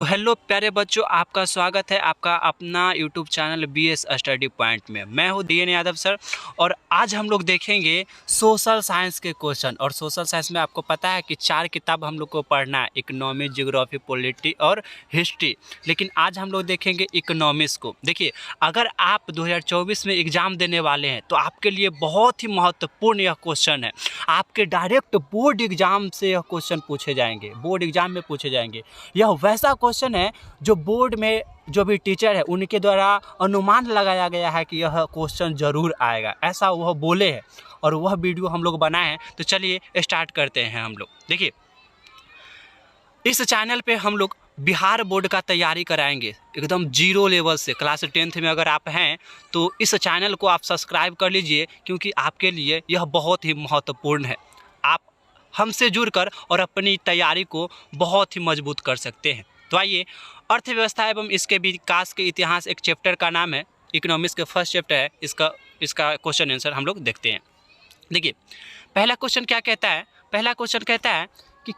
Hello प्यारे बच्चों, आपका स्वागत है आपका अपना YouTube channel BS study point में। मैं हूं डीएन यादव सर और आज हम लोग देखेंगे सोशल साइंस के क्वेश्चन। और सोशल साइंस में आपको पता है कि 4 किताब हम लोग को पढ़ना है, इकोनॉमिक्स, ज्योग्राफी, पॉलिटी और हिस्ट्री। लेकिन आज हम लोग देखेंगे इकोनॉमिक्स को। देखिए, अगर आप 2024 में एग्ज़ाम देने वाले हैं तो आपके लिए बहुत ही महत्वपूर्ण यह क्वेश्चन है। आपके डायरेक्ट बोर्ड एग्जाम से यह क्वेश्चन पूछे जाएंगे, बोर्ड एग्जाम में पूछे जाएंगे। यह वैसा क्वेश्चन है जो बोर्ड में जो भी टीचर है उनके द्वारा अनुमान लगाया गया है कि यह क्वेश्चन ज़रूर आएगा, ऐसा वह बोले हैं और वह वीडियो हम लोग बनाए हैं। तो चलिए स्टार्ट करते हैं हम लोग। देखिए, इस चैनल पे हम लोग बिहार बोर्ड का तैयारी कराएंगे एकदम जीरो लेवल से। क्लास 10th में अगर आप हैं तो इस चैनल को आप सब्सक्राइब कर लीजिए, क्योंकि आपके लिए यह बहुत ही महत्वपूर्ण है। आप हमसे जुड़कर और अपनी तैयारी को बहुत ही मजबूत कर सकते हैं। तो आइए, अर्थव्यवस्था एवं इसके विकास के इतिहास एक चैप्टर का नाम है, इकोनॉमिक्स के फर्स्ट चैप्टर है। इसका क्वेश्चन आंसर हम लोग देखते हैं। देखिए, पहला क्वेश्चन क्या कहता है? पहला क्वेश्चन कहता है कि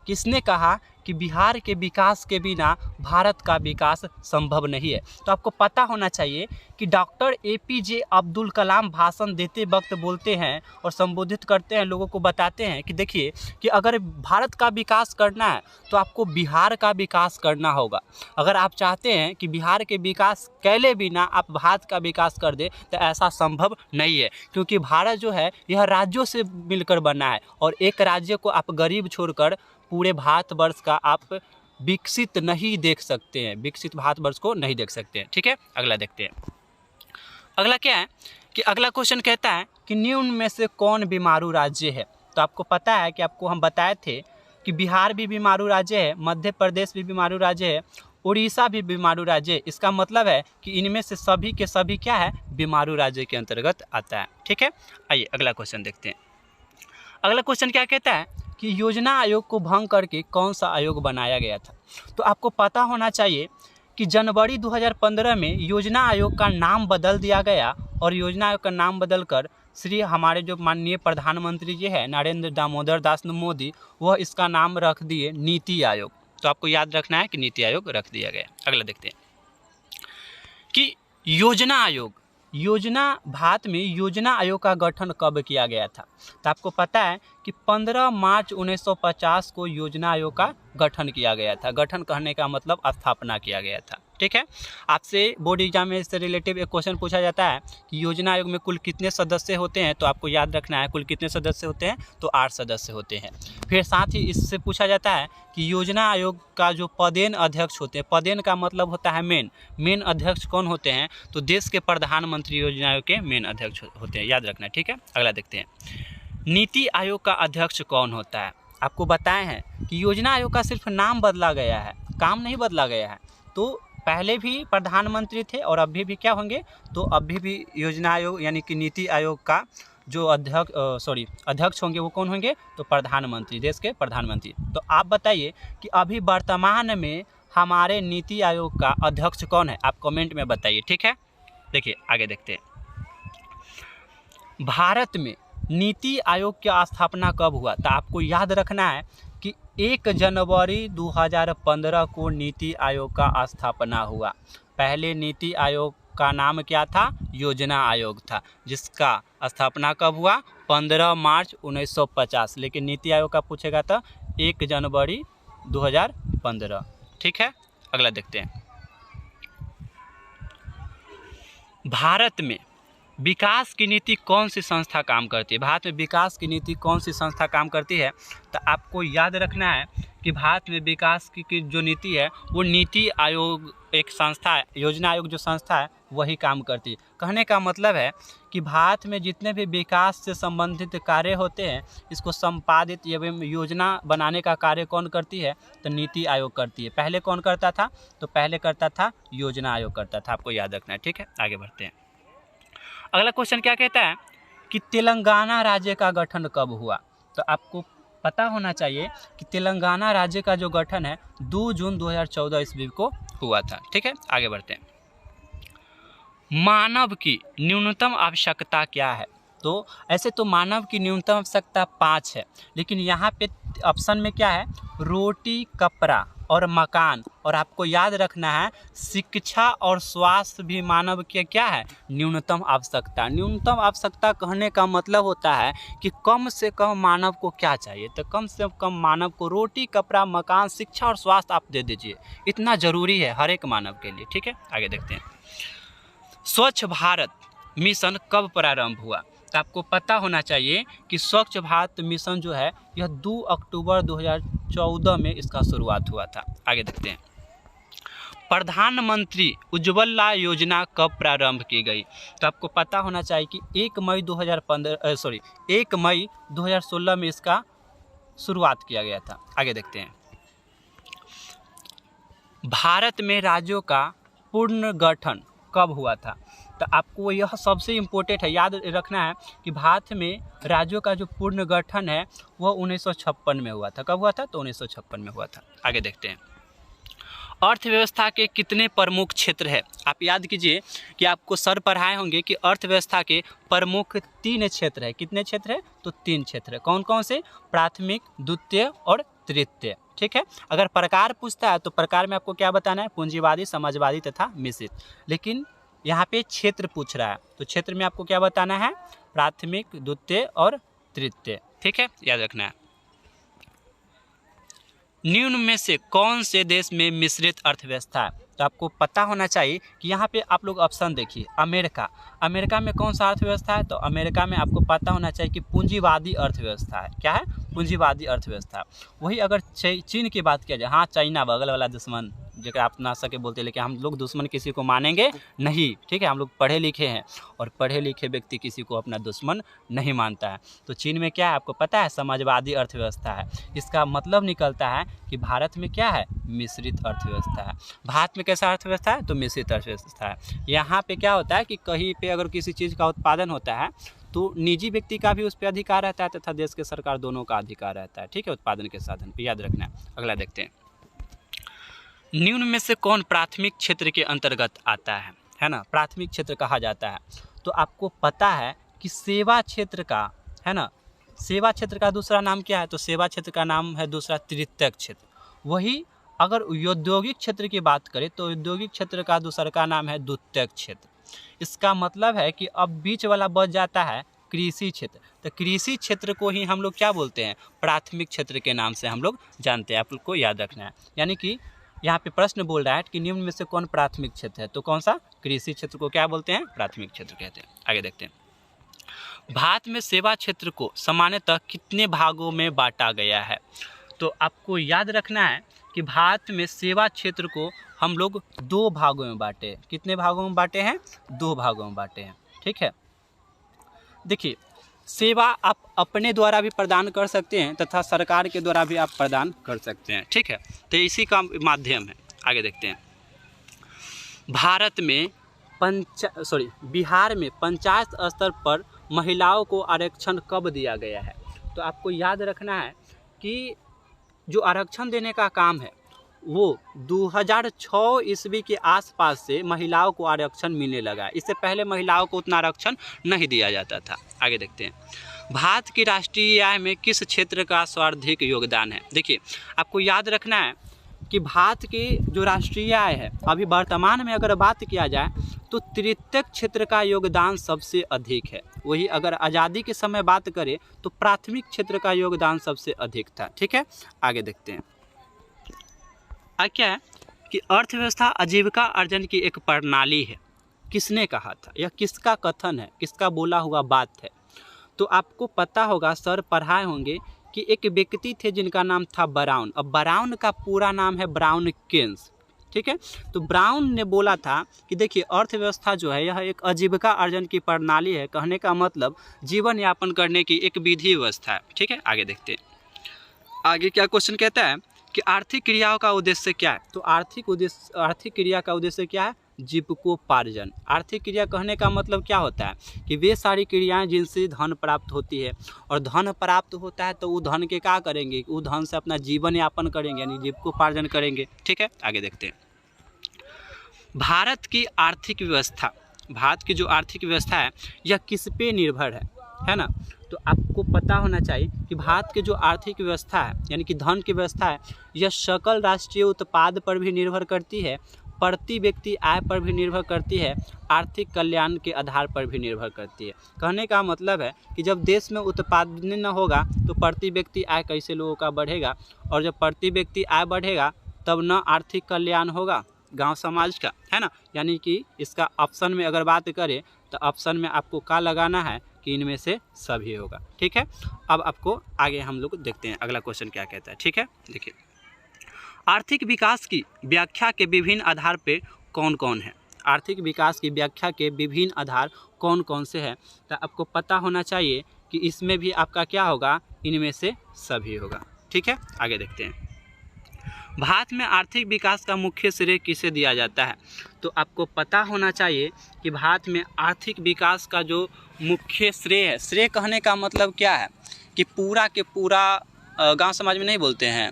किसने कहा कि बिहार के विकास के बिना भारत का विकास संभव नहीं है। तो आपको पता होना चाहिए कि डॉक्टर एपीजे अब्दुल कलाम भाषण देते वक्त बोलते हैं और संबोधित करते हैं, लोगों को बताते हैं कि देखिए कि अगर भारत का विकास करना है तो आपको बिहार का विकास करना होगा। अगर आप चाहते हैं कि बिहार के विकास कैले बिना आप भारत का विकास कर दे तो ऐसा संभव नहीं है, क्योंकि भारत जो है यह राज्यों से मिलकर बना है और एक राज्य को आप गरीब छोड़कर पूरे भारतवर्ष का आप विकसित नहीं देख सकते हैं, विकसित भारतवर्ष को नहीं देख सकते हैं। ठीक है, अगला देखते हैं। अगला क्या है कि अगला क्वेश्चन कहता है कि निम्न में से कौन बीमारू राज्य है। तो आपको पता है कि आपको हम बताए थे कि बिहार भी बीमारू राज्य है, मध्य प्रदेश भी बीमारू राज्य है, उड़ीसा भी बीमारू राज्य है। इसका मतलब है कि इनमें से सभी के सभी क्या है, बीमारू राज्य के अंतर्गत आता है। ठीक है, आइए अगला क्वेश्चन देखते हैं। अगला क्वेश्चन क्या कहता है कि योजना आयोग को भंग करके कौन सा आयोग बनाया गया था। तो आपको पता होना चाहिए कि जनवरी 2015 में योजना आयोग का नाम बदल दिया गया और योजना आयोग का नाम बदलकर श्री हमारे जो माननीय प्रधानमंत्री जी है नरेंद्र दामोदर दास मोदी, वह इसका नाम रख दिए नीति आयोग। तो आपको याद रखना है कि नीति आयोग रख दिया गया। अगला देखते हैं कि भारत में योजना आयोग का गठन कब किया गया था। तो आपको पता है कि 15 मार्च 1950 को योजना आयोग का गठन किया गया था। गठन कहने का मतलब स्थापना किया गया था। ठीक है, आपसे बोर्ड एग्जाम में इससे रिलेटिव एक क्वेश्चन पूछा जाता है कि योजना आयोग में कुल कितने सदस्य होते हैं। तो आपको याद रखना है कुल कितने सदस्य होते हैं, तो 8 सदस्य होते हैं। फिर साथ ही इससे पूछा जाता है कि योजना आयोग का जो पदेन अध्यक्ष होते हैं, पदेन का मतलब होता है मेन अध्यक्ष कौन होते हैं, तो देश के प्रधानमंत्री योजना आयोग के मेन अध्यक्ष होते हैं। याद रखना है। ठीक है, अगला देखते हैं। नीति आयोग का अध्यक्ष कौन होता है। आपको बताए हैं कि योजना आयोग का सिर्फ नाम बदला गया है, काम नहीं बदला गया है। तो पहले भी प्रधानमंत्री थे और अभी भी क्या होंगे, तो अभी भी योजना आयोग यानी कि नीति आयोग का जो अध्यक्ष होंगे वो कौन होंगे, तो प्रधानमंत्री, देश के प्रधानमंत्री। तो आप बताइए कि अभी वर्तमान में हमारे नीति आयोग का अध्यक्ष कौन है, आप कमेंट में बताइए। ठीक है, देखिए आगे देखते हैं। भारत में नीति आयोग की स्थापना कब हुआ। तो आपको याद रखना है कि 1 जनवरी 2015 को नीति आयोग का स्थापना हुआ। पहले नीति आयोग का नाम क्या था, योजना आयोग था, जिसका स्थापना कब हुआ, 15 मार्च 1950। लेकिन नीति आयोग का पूछेगा तो 1 जनवरी 2015। ठीक है, अगला देखते हैं। भारत में विकास की नीति कौन सी संस्था काम करती है। भारत में विकास की नीति कौन सी संस्था काम करती है। तो आपको याद रखना है कि भारत में विकास की जो नीति है वो नीति आयोग एक संस्था है, योजना आयोग जो संस्था है वही काम करती है। कहने का मतलब है कि भारत में जितने भी विकास से संबंधित कार्य होते हैं इसको संपादित एवं योजना बनाने का कार्य कौन करती है, तो नीति आयोग करती है। पहले कौन करता था, तो पहले करता था योजना आयोग करता था। आपको याद रखना है। ठीक है, आगे बढ़ते हैं। अगला क्वेश्चन क्या कहता है कि तेलंगाना राज्य का गठन कब हुआ। तो आपको पता होना चाहिए कि तेलंगाना राज्य का जो गठन है 2 जून 2014 ईस्वी को हुआ था। ठीक है, आगे बढ़ते हैं। मानव की न्यूनतम आवश्यकता क्या है। तो ऐसे तो मानव की न्यूनतम आवश्यकता 5 है, लेकिन यहाँ पे ऑप्शन में क्या है, रोटी, कपड़ा और मकान, और आपको याद रखना है शिक्षा और स्वास्थ्य भी मानव के क्या है, न्यूनतम आवश्यकता। न्यूनतम आवश्यकता कहने का मतलब होता है कि कम से कम मानव को क्या चाहिए, तो कम से कम मानव को रोटी, कपड़ा, मकान, शिक्षा और स्वास्थ्य आप दे दीजिए, इतना ज़रूरी है हर एक मानव के लिए। ठीक है, आगे देखते हैं। स्वच्छ भारत मिशन कब प्रारंभ हुआ? तो आपको पता होना चाहिए कि स्वच्छ भारत मिशन जो है यह 2 अक्टूबर 2014 में इसका शुरुआत हुआ था। आगे देखते हैं। प्रधानमंत्री उज्ज्वला योजना कब प्रारंभ की गई? तो आपको पता होना चाहिए कि 1 मई 2016 में इसका शुरुआत किया गया था। आगे देखते हैं। भारत में राज्यों का पुनर्गठन कब हुआ था? तो आपको यह सबसे इम्पोर्टेंट है, याद रखना है कि भारत में राज्यों का जो पुनर्गठन है वह 1956 में हुआ था। कब हुआ था? तो 1956 में हुआ था। आगे देखते हैं। अर्थव्यवस्था के कितने प्रमुख क्षेत्र है? आप याद कीजिए कि आपको सर पढ़ाए होंगे कि अर्थव्यवस्था के प्रमुख 3 क्षेत्र है। कितने क्षेत्र है? तो 3 क्षेत्र है। कौन कौन से? प्राथमिक, द्वितीय और तृतीय। ठीक है, अगर प्रकार पूछता है तो प्रकार में आपको क्या बताना है? पूंजीवादी, समाजवादी तथा मिश्रित। लेकिन यहाँ पे क्षेत्र पूछ रहा है तो क्षेत्र में आपको क्या बताना है? प्राथमिक, द्वितीय और तृतीय। ठीक है, याद रखना है। निम्न में से कौन से देश में मिश्रित अर्थव्यवस्था है? तो आपको पता होना चाहिए कि यहाँ पे आप लोग ऑप्शन देखिए। अमेरिका में कौन सा अर्थव्यवस्था है? तो अमेरिका में आपको पता होना चाहिए कि पूंजीवादी अर्थव्यवस्था है। क्या है? पूंजीवादी अर्थव्यवस्था। वही अगर चीन की बात किया जाए, हाँ चाइना बगल वाला दुश्मन, जैसे आप ना सके बोलते हैं, लेकिन हम लोग दुश्मन किसी को मानेंगे नहीं। ठीक है, हम लोग पढ़े लिखे हैं और पढ़े लिखे व्यक्ति किसी को अपना दुश्मन नहीं मानता है। तो चीन में क्या है आपको पता है? समाजवादी अर्थव्यवस्था है। इसका मतलब निकलता है कि भारत में क्या है? मिश्रित अर्थव्यवस्था है। भारत में कैसा अर्थव्यवस्था है? तो मिश्रित अर्थव्यवस्था है। यहाँ पे क्या होता है कि कहीं पे अगर किसी चीज़ का उत्पादन होता है तो निजी व्यक्ति का भी उस पर अधिकार रहता है तथा देश के सरकार दोनों का अधिकार रहता है। ठीक है, उत्पादन के साधन पे, याद रखना है। अगला देखते हैं। निम्न में से कौन प्राथमिक क्षेत्र के अंतर्गत आता है ना? प्राथमिक क्षेत्र कहा जाता है। तो आपको पता है कि सेवा क्षेत्र का, है ना, सेवा क्षेत्र का दूसरा नाम क्या है? तो सेवा क्षेत्र का नाम है दूसरा तृतीयक क्षेत्र। वही अगर औद्योगिक क्षेत्र की बात करें तो औद्योगिक क्षेत्र का दूसरा का नाम है द्वितीयक क्षेत्र। इसका मतलब है कि अब बीच वाला बच जाता है कृषि क्षेत्र। तो कृषि क्षेत्र को ही हम लोग क्या बोलते हैं? प्राथमिक क्षेत्र के नाम से हम लोग जानते हैं। आप लोग को याद रखना है। यानी कि यहाँ पे प्रश्न बोल रहा है कि निम्न में से कौन प्राथमिक क्षेत्र है? तो कौन सा? कृषि क्षेत्र को क्या बोलते हैं? प्राथमिक क्षेत्र कहते हैं। आगे देखते हैं। भारत में सेवा क्षेत्र को सामान्यतः कितने भागों में बांटा गया है? तो आपको याद रखना है कि भारत में सेवा क्षेत्र को हम लोग 2 भागों में बांटे हैं। कितने भागों में बांटे हैं? 2 भागों में बांटे हैं। ठीक है, देखिए, सेवा आप अपने द्वारा भी प्रदान कर सकते हैं तथा सरकार के द्वारा भी आप प्रदान कर सकते हैं। ठीक है, तो इसी का माध्यम है। आगे देखते हैं। बिहार में पंचायत स्तर पर महिलाओं को आरक्षण कब दिया गया है? तो आपको याद रखना है कि जो आरक्षण देने का काम है वो 2006 ईस्वी के आसपास से महिलाओं को आरक्षण मिलने लगा। इससे पहले महिलाओं को उतना आरक्षण नहीं दिया जाता था। आगे देखते हैं। भारत की राष्ट्रीय आय में किस क्षेत्र का सर्वाधिक योगदान है? देखिए, आपको याद रखना है कि भारत की जो राष्ट्रीय आय है अभी वर्तमान में अगर बात किया जाए तो तृतीयक क्षेत्र का योगदान सबसे अधिक है। वही अगर आज़ादी के समय बात करें तो प्राथमिक क्षेत्र का योगदान सबसे अधिक था। ठीक है, आगे देखते हैं। क्या है कि अर्थव्यवस्था आजीविका अर्जन की एक प्रणाली है। किसने कहा था? यह किसका कथन है? किसका बोला हुआ बात है? तो आपको पता होगा, सर पढ़ाए होंगे कि एक व्यक्ति थे जिनका नाम था ब्राउन। अब ब्राउन का पूरा नाम है ब्राउन केन्स। ठीक है, तो ब्राउन ने बोला था कि देखिए, अर्थव्यवस्था जो है यह एक आजीविका अर्जन की प्रणाली है। कहने का मतलब जीवन यापन करने की एक विधि व्यवस्था है। ठीक है, आगे देखते हैं। आगे क्या क्वेश्चन कहता है कि आर्थिक क्रियाओं का उद्देश्य क्या है? तो आर्थिक क्रिया का उद्देश्य क्या है? जीविकोपार्जन। आर्थिक क्रिया कहने का मतलब क्या होता है कि वे सारी क्रियाएं जिनसे धन प्राप्त होती है, और धन प्राप्त होता है तो वो धन के क्या करेंगे? वो धन से अपना जीवन यापन करेंगे, यानी जीविकोपार्जन करेंगे। ठीक है, आगे देखते हैं। भारत की जो आर्थिक व्यवस्था है यह किस पे निर्भर है? है ना। तो आपको पता होना चाहिए कि भारत की जो आर्थिक व्यवस्था है यानी कि धन की व्यवस्था है, यह सकल राष्ट्रीय उत्पाद पर भी निर्भर करती है, प्रति व्यक्ति आय पर भी निर्भर करती है, आर्थिक कल्याण के आधार पर भी निर्भर करती है। कहने का मतलब है कि जब देश में उत्पादन न होगा तो प्रति व्यक्ति आय कैसे लोगों का बढ़ेगा, और जब प्रति व्यक्ति आय बढ़ेगा तब न आर्थिक कल्याण होगा गांव समाज का, है ना। यानी कि इसका ऑप्शन में अगर बात करें तो ऑप्शन में आपको क्या लगाना है कि इनमें से सभी होगा। ठीक है, अब आपको आगे हम लोग देखते हैं अगला क्वेश्चन क्या कहता है। ठीक है, देखिए, आर्थिक विकास की व्याख्या के विभिन्न आधार पे कौन कौन है। आर्थिक विकास की व्याख्या के विभिन्न आधार कौन कौन से हैं, तो आपको पता होना चाहिए कि इसमें भी आपका क्या होगा, इनमें से सभी होगा। ठीक है, आगे देखते हैं। भारत में आर्थिक विकास का मुख्य श्रेय किसे दिया जाता है, तो आपको पता होना चाहिए कि भारत में आर्थिक विकास का जो मुख्य श्रेय है, श्रेय कहने का मतलब क्या है कि पूरा के पूरा गांव समाज में नहीं बोलते हैं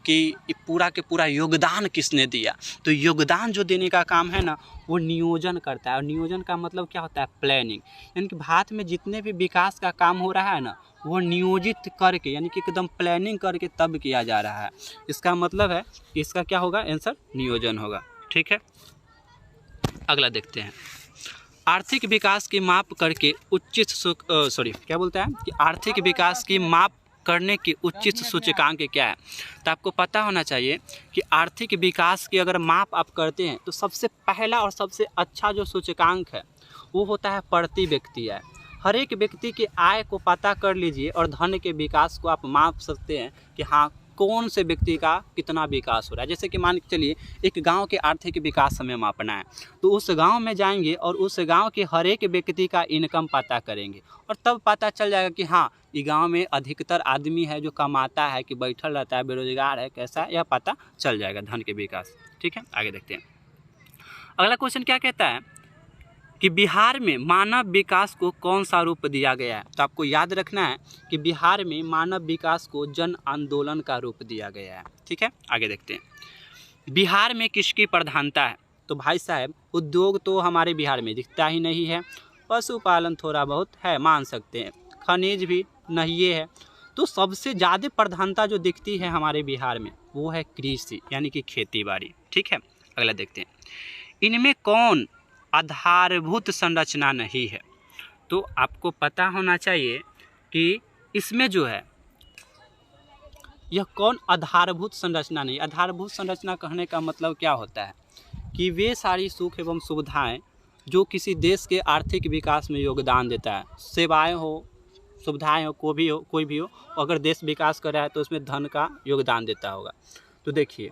कि पूरा के पूरा योगदान किसने दिया, तो योगदान जो देने का काम है ना वो नियोजन करता है। और नियोजन का मतलब क्या होता है, प्लानिंग। यानी कि भारत में जितने भी विकास का काम हो रहा है ना वो नियोजित करके यानी कि एकदम प्लानिंग करके तब किया जा रहा है। इसका मतलब है कि इसका क्या होगा, आंसर नियोजन होगा। ठीक है, अगला देखते हैं। आर्थिक विकास की माप करके उचित क्या बोलता है कि आर्थिक विकास की माप करने की उचित सूचकांक क्या है, तो आपको पता होना चाहिए कि आर्थिक विकास की अगर माप आप करते हैं तो सबसे पहला और सबसे अच्छा जो सूचकांक है वो होता है प्रति व्यक्ति आय। हर एक व्यक्ति की आय को पता कर लीजिए और धन के विकास को आप माप सकते हैं कि हाँ कौन से व्यक्ति का कितना विकास हो रहा है। जैसे कि मान के चलिए एक गांव के आर्थिक विकास हमें मापना है तो उस गांव में जाएंगे और उस गांव के हर एक व्यक्ति का इनकम पता करेंगे और तब पता चल जाएगा कि हाँ ये गांव में अधिकतर आदमी है जो कमाता है कि बैठल रहता है, बेरोजगार है, कैसा है, यह पता चल जाएगा धन के विकास। ठीक है, आगे देखते हैं। अगला क्वेश्चन क्या कहता है कि बिहार में मानव विकास को कौन सा रूप दिया गया है, तो आपको याद रखना है कि बिहार में मानव विकास को जन आंदोलन का रूप दिया गया है। ठीक है, आगे देखते हैं। बिहार में किसकी प्रधानता है, तो भाई साहब उद्योग तो हमारे बिहार में दिखता ही नहीं है, पशुपालन थोड़ा बहुत है मान सकते हैं, खनिज भी नहीं है, तो सबसे ज़्यादा प्रधानता जो दिखती है हमारे बिहार में वो है कृषि यानी कि खेती बाड़ी। ठीक है, अगला देखते हैं। इनमें कौन आधारभूत संरचना नहीं है, तो आपको पता होना चाहिए कि इसमें जो है यह कौन आधारभूत संरचना नहीं। आधारभूत संरचना कहने का मतलब क्या होता है कि वे सारी सुख एवं सुविधाएं जो किसी देश के आर्थिक विकास में योगदान देता है, सेवाएं हो, सुविधाएं हो, कोई भी हो, अगर देश विकास कर रहा है तो उसमें धन का योगदान देता होगा। तो देखिए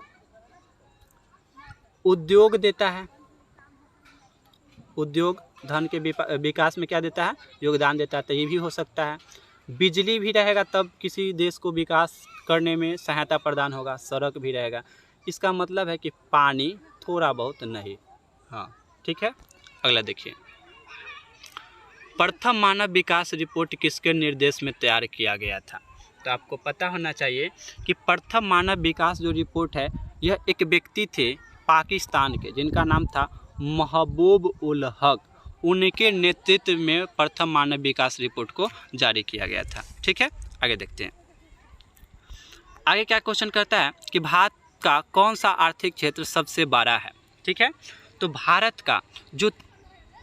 उद्योग देता है, उद्योग धन के विकास में क्या देता है, योगदान देता है, तो ये भी हो सकता है। बिजली भी रहेगा तब किसी देश को विकास करने में सहायता प्रदान होगा, सड़क भी रहेगा। इसका मतलब है कि पानी थोड़ा बहुत नहीं। हाँ ठीक है, अगला देखिए। प्रथम मानव विकास रिपोर्ट किसके निर्देश में तैयार किया गया था, तो आपको पता होना चाहिए कि प्रथम मानव विकास जो रिपोर्ट है यह एक व्यक्ति थे पाकिस्तान के जिनका नाम था महबूब उल हक, उनके नेतृत्व में प्रथम मानव विकास रिपोर्ट को जारी किया गया था। ठीक है, आगे देखते हैं। आगे क्या क्वेश्चन करता है कि भारत का कौन सा आर्थिक क्षेत्र सबसे बड़ा है। ठीक है, तो भारत का जो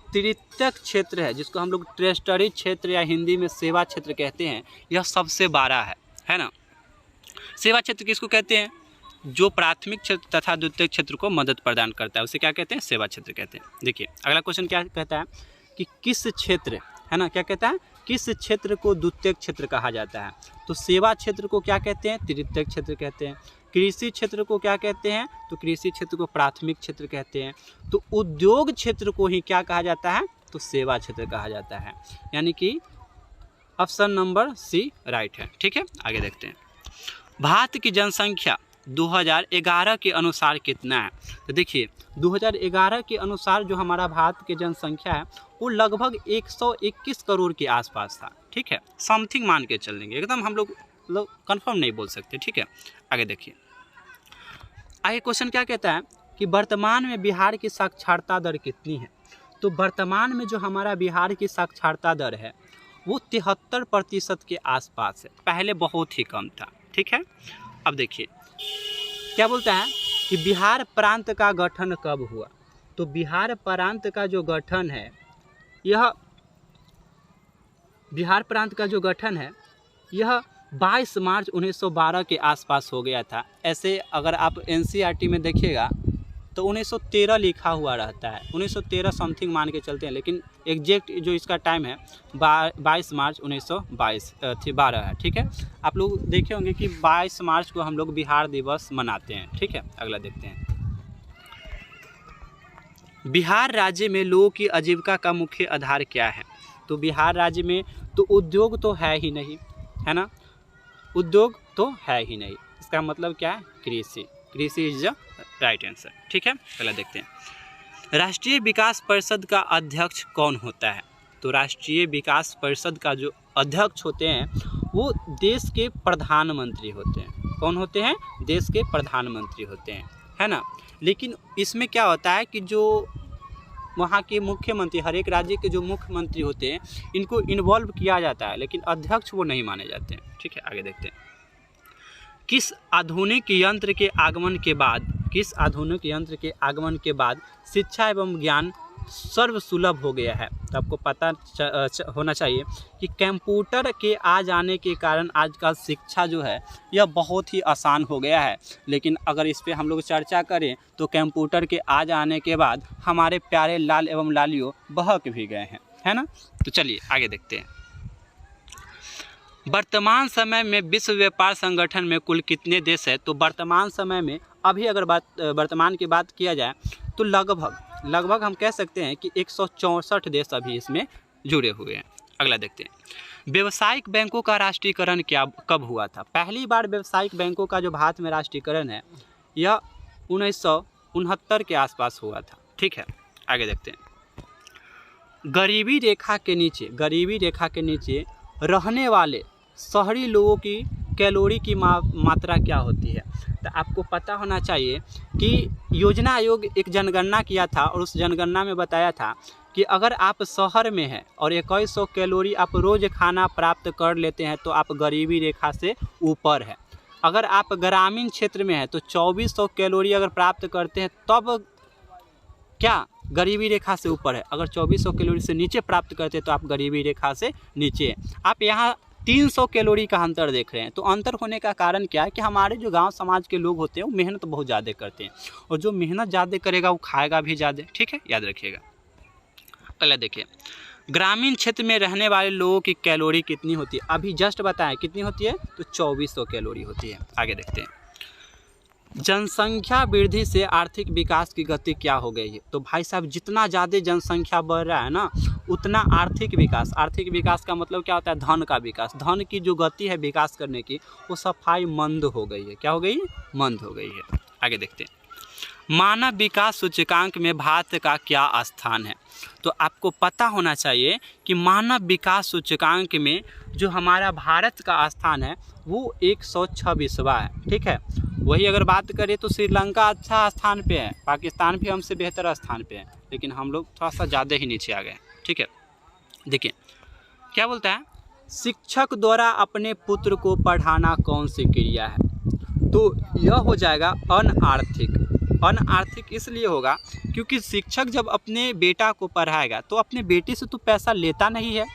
तृतीयक क्षेत्र है जिसको हम लोग टेरिटरी क्षेत्र या हिंदी में सेवा क्षेत्र कहते हैं, यह सबसे बड़ा है ना। सेवा क्षेत्र किसको कहते हैं, जो प्राथमिक क्षेत्र तथा द्वितीयक क्षेत्र को मदद प्रदान करता है उसे क्या कहते हैं, सेवा क्षेत्र कहते हैं। देखिए अगला क्वेश्चन क्या कहता है कि किस क्षेत्र, है ना, क्या कहता है, किस क्षेत्र को द्वितीयक क्षेत्र कहा जाता है, तो सेवा क्षेत्र को क्या कहते हैं, तृतीयक क्षेत्र कहते हैं। कृषि क्षेत्र को क्या कहते हैं, तो कृषि क्षेत्र को प्राथमिक क्षेत्र कहते हैं। तो उद्योग क्षेत्र को ही क्या कहा जाता है, तो सेवा क्षेत्र कहा जाता है। यानी कि ऑप्शन नंबर सी राइट है। ठीक है, आगे देखते हैं। भारत की जनसंख्या 2011 के अनुसार कितना है, तो देखिए 2011 के अनुसार जो हमारा भारत की जनसंख्या है वो लगभग 121 करोड़ के आसपास था। ठीक है, समथिंग मान के चल लेंगे, एकदम हम लोग कंफर्म नहीं बोल सकते। ठीक है, आगे देखिए। आगे क्वेश्चन क्या कहता है कि वर्तमान में बिहार की साक्षरता दर कितनी है, तो वर्तमान में जो हमारा बिहार की साक्षरता दर है वो 73% के आसपास है, पहले बहुत ही कम था। ठीक है, अब देखिए क्या बोलता है कि बिहार प्रांत का गठन कब हुआ। तो बिहार प्रांत का जो गठन है, यह बिहार प्रांत का जो गठन है यह 22 मार्च 1912 के आसपास हो गया था। ऐसे अगर आप एनसीईआरटी में देखिएगा तो 1913 लिखा हुआ रहता है, 1913 समथिंग मान के चलते हैं, लेकिन एग्जैक्ट जो इसका टाइम है 22 मार्च 1912 है। ठीक है, आप लोग देखे होंगे कि 22 मार्च को हम लोग बिहार दिवस मनाते हैं। ठीक है, अगला देखते हैं। बिहार राज्य में लोगों की आजीविका का मुख्य आधार क्या है। तो बिहार राज्य में तो उद्योग तो है ही नहीं, है ना, उद्योग तो है ही नहीं। इसका मतलब क्या है, कृषि। कृषि इज द राइट आंसर। ठीक है, अगला देखते हैं। राष्ट्रीय विकास परिषद का अध्यक्ष कौन होता है। तो राष्ट्रीय विकास परिषद का जो अध्यक्ष होते हैं वो देश के प्रधानमंत्री होते हैं। कौन होते हैं, देश के प्रधानमंत्री होते हैं, है ना। लेकिन इसमें क्या होता है कि जो वहाँ के मुख्यमंत्री, हर एक राज्य के जो मुख्यमंत्री होते हैं इनको इन्वॉल्व किया जाता है, लेकिन अध्यक्ष वो नहीं माने जाते हैं। ठीक है, आगे देखते हैं। किस आधुनिक यंत्र के आगमन के बाद, किस आधुनिक यंत्र के आगमन के बाद शिक्षा एवं ज्ञान सर्वसुलभ हो गया है। तो आपको पता होना चाहिए कि कंप्यूटर के आ जाने के कारण आजकल शिक्षा जो है यह बहुत ही आसान हो गया है। लेकिन अगर इस पे हम लोग चर्चा करें तो कंप्यूटर के आ जाने के बाद हमारे प्यारे लाल एवं लालियों बहक भी गए हैं, है ना। तो चलिए आगे देखते हैं। वर्तमान समय में विश्व व्यापार संगठन में कुल कितने देश है। तो वर्तमान समय में अभी अगर वर्तमान की बात किया जाए तो लगभग हम कह सकते हैं कि 164 देश अभी इसमें जुड़े हुए हैं। अगला देखते हैं। व्यावसायिक बैंकों का राष्ट्रीयकरण कब हुआ था। पहली बार व्यावसायिक बैंकों का जो भारत में राष्ट्रीयकरण है यह 1969 के आसपास हुआ था। ठीक है, आगे देखते हैं। गरीबी रेखा के नीचे रहने वाले शहरी लोगों की कैलोरी की मात्रा क्या होती है। तो आपको पता होना चाहिए कि योजना आयोग एक जनगणना किया था और उस जनगणना में बताया था कि अगर आप शहर में हैं और 2100 कैलोरी आप रोज़ खाना प्राप्त कर लेते हैं तो आप गरीबी रेखा से ऊपर है। अगर आप ग्रामीण क्षेत्र में हैं तो 2400 कैलोरी अगर प्राप्त करते हैं तब क्या गरीबी रेखा से ऊपर है। अगर 2400 कैलोरी से नीचे प्राप्त करते हैं तो आप गरीबी रेखा से नीचे हैं। आप यहाँ 300 कैलोरी का अंतर देख रहे हैं। तो अंतर होने का कारण क्या है कि हमारे जो गांव समाज के लोग होते हैं वो मेहनत बहुत ज़्यादा करते हैं और जो मेहनत ज़्यादा करेगा वो खाएगा भी ज़्यादा। ठीक है, याद रखिएगा। अगला देखिए। ग्रामीण क्षेत्र में रहने वाले लोगों की कैलोरी कितनी होती है। अभी जस्ट बताएं कितनी होती है, तो 2400 कैलोरी होती है। आगे देखते हैं। जनसंख्या वृद्धि से आर्थिक विकास की गति क्या हो गई है। तो भाई साहब जितना ज़्यादा जनसंख्या बढ़ रहा है ना उतना आर्थिक विकास का मतलब क्या होता है, धन का विकास। धन की जो गति है विकास करने की वो सफाई मंद हो गई है। क्या हो गई, मंद हो गई है। आगे देखते हैं। मानव विकास सूचकांक में भारत का क्या स्थान है। तो आपको पता होना चाहिए कि मानव विकास सूचकांक में जो हमारा भारत का स्थान है वो 126वां है। ठीक है, वही अगर बात करें तो श्रीलंका अच्छा स्थान पे है, पाकिस्तान भी हमसे बेहतर स्थान पे है, लेकिन हम लोग थोड़ा सा ज़्यादा ही नीचे आ गए। ठीक है, देखिए क्या बोलता है। शिक्षक द्वारा अपने पुत्र को पढ़ाना कौन सी क्रिया है। तो यह हो जाएगा अनआर्थिक इसलिए होगा क्योंकि शिक्षक जब अपने बेटा को पढ़ाएगा तो अपने बेटे से तो पैसा लेता नहीं है।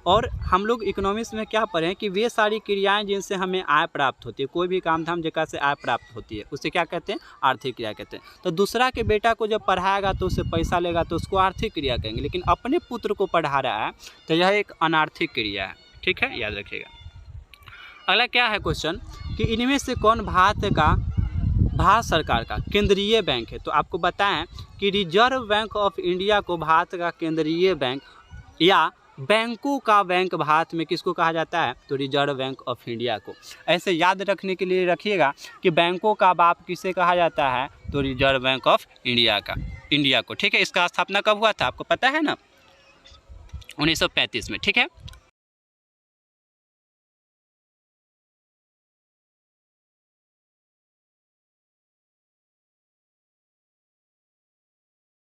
और हम लोग इकोनॉमिक्स में क्या पढ़े हैं कि वे सारी क्रियाएं जिनसे हमें आय प्राप्त होती है, कोई भी काम धाम जगह से आय प्राप्त होती है उसे क्या कहते हैं, आर्थिक क्रिया कहते हैं। तो दूसरा के बेटा को जब पढ़ाएगा तो उससे पैसा लेगा तो उसको आर्थिक क्रिया कहेंगे, लेकिन अपने पुत्र को पढ़ा रहा है तो यह एक अनार्थिक क्रिया है। ठीक है, याद रखिएगा। अगला क्या है क्वेश्चन कि इनमें से कौन भारत सरकार का केंद्रीय बैंक है। तो आपको बताएं कि रिजर्व बैंक ऑफ इंडिया को भारत का केंद्रीय बैंक या बैंकों का बैंक भारत में किसको कहा जाता है, तो रिजर्व बैंक ऑफ इंडिया को। ऐसे याद रखने के लिए रखिएगा कि बैंकों का बाप किसे कहा जाता है, तो रिजर्व बैंक ऑफ इंडिया को। ठीक है, इसका स्थापना कब हुआ था आपको पता है ना, 1935 में। ठीक है,